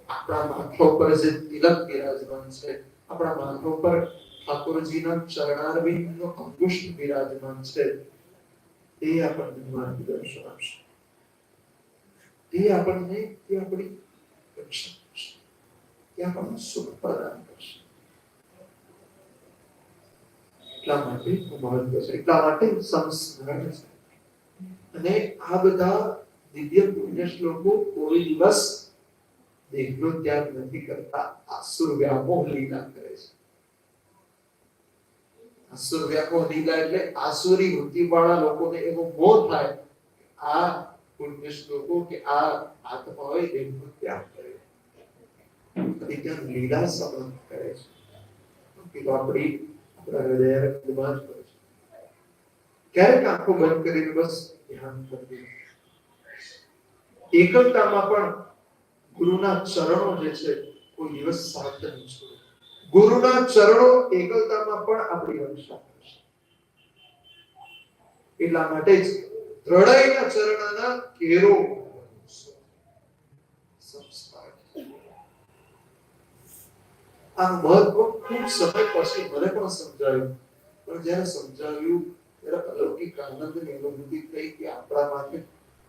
આપણા માથા પર જે તિલક બિરાજમાન છે, આપણા માથા પર ઠાકોરજીના ચરણારવિંદનો અંગુષ્ઠ બિરાજમાન છે, એ આપણને માર્ગદર્શન આપશે, એ આપણને આપણી રક્ષા કરશે, એ આપણને સુખ પ્રદાન કરશે. એટલા માટે મહત્વ છે, એટલા માટે સંસ્મરણ છે. અને આ બધા દિવ્ય પુણ્ય શ્લોકો કોઈ દિવસ દેહનો ત્યાગ નથી કરતા, આસુર વ્યામોહ લીલા કરે છે. આસુર વ્યામોહ લીલા એટલે આસુરી વૃત્તિ વાળા લોકોને એવો મોહ થાય આ પુણ્ય શ્લોકો કે આ આત્માઓએ દેહનો ત્યાગ કર્યો, ત્યાં લીલા સમર્થ કરે છે. તો આપણી હૃદય રક્તમાં જ હોય છે. ક્યારેક આંખો બંધ કરીને બસ ધ્યાન કરીએ. એકલતામાં પણ ગુરુના ચરણો જે છે કોઈ દિવસ સાથ નહીં છોડે. ગુરુના ચરણો એકલતામાં પણ આપણી રક્ષા કરશે. એટલા માટે જ દ્રઢાઈના ચરણના કેરો સંસ્કાર. આ મહત્વ ખૂબ સમય પછી મને પણ સમજાયું, પણ જ્યારે સમજાવ્યું ત્યારે અલૌકિક આનંદની અનુભૂતિ થઈ કે આપણા માટે